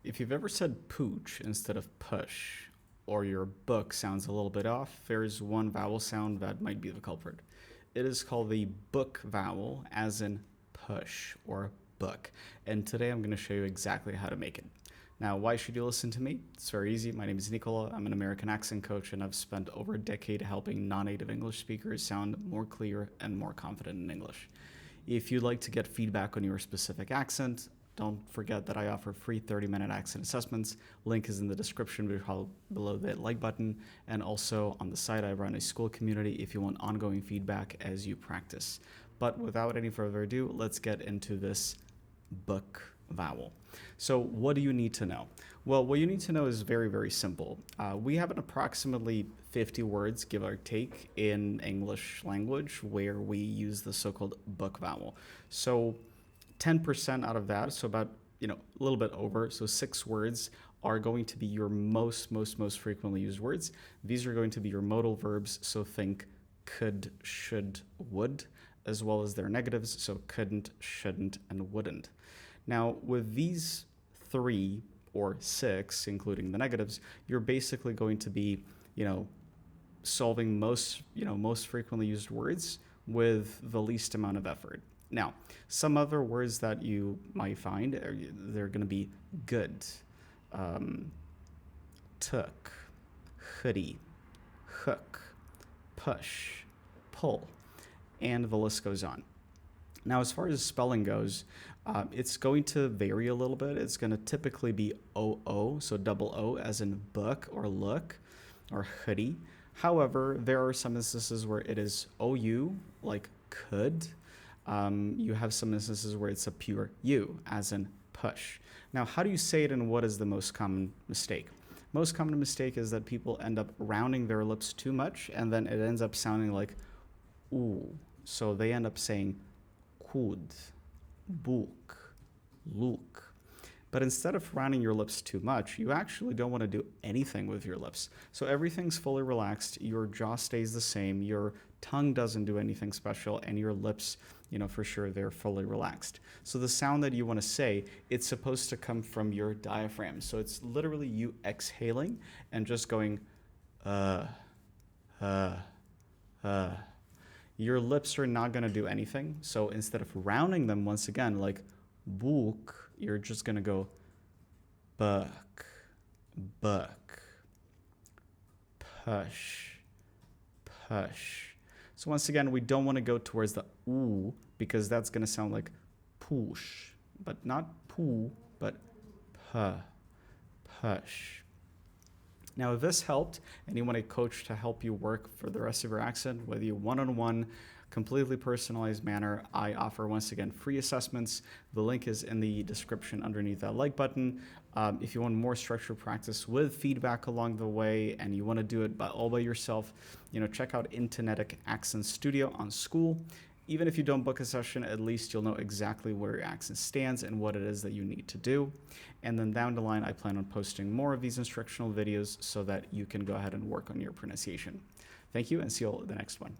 If you've ever said pooch instead of push, or your book sounds a little bit off, there's one vowel sound that might be the culprit. It is called the book vowel, as in push or book. And today I'm going to show you exactly how to make it. Now, why should you listen to me? It's very easy. My name is Nicola. I'm an American accent coach, and I've spent over a decade helping non-native English speakers sound more clear and more confident in English. If you'd like to get feedback on your specific accent, don't forget that I offer free 30-minute accent assessments. Link is in the description below the like button. And also on the site, I run a school community if you want ongoing feedback as you practice. But without any further ado, let's get into this book vowel. So what do you need to know? Well, what you need to know is very, very simple. We have an approximately 50 words, give or take, in English language where we use the so-called book vowel. So 10% out of that, so about, a little bit over, so 6 words are going to be your most frequently used words. These are going to be your modal verbs, so think could, should, would, as well as their negatives, so couldn't, shouldn't, and wouldn't. Now, with these 3 or 6, including the negatives, you're basically going to be, solving most frequently used words with the least amount of effort. Now, some other words that you might find, they're going to be good, took, hoodie, hook, push, pull, and the list goes on. Now, as far as spelling goes, it's going to vary a little bit. It's going to typically be OO, so double O as in book or look or hoodie. However, there are some instances where it is OU, like could. You have some instances where it's a pure U, as in push. Now, how do you say it and what is the most common mistake? Most common mistake is that people end up rounding their lips too much and then it ends up sounding like ooh. So they end up saying could, book, look. But instead of rounding your lips too much, you actually don't want to do anything with your lips. So everything's fully relaxed, your jaw stays the same, your tongue doesn't do anything special, and your lips, for sure, they're fully relaxed. So the sound that you want to say, it's supposed to come from your diaphragm. So it's literally you exhaling and just going, Your lips are not going to do anything. So instead of rounding them once again, like book, you're just going to go buck, buck, push, push. So once again, we don't want to go towards the ooh because that's going to sound like push, but not poo, but push. Now, if this helped and you want a coach to help you work for the rest of your accent, whether you one-on-one, completely personalized manner, I offer, once again, free assessments. The link is in the description underneath that like button. If you want more structured practice with feedback along the way and you want to do it all by yourself, check out Internetic Accent Studio on School. Even if you don't book a session, at least you'll know exactly where your accent stands and what it is that you need to do. And then down the line, I plan on posting more of these instructional videos so that you can go ahead and work on your pronunciation. Thank you, and see you all at the next one.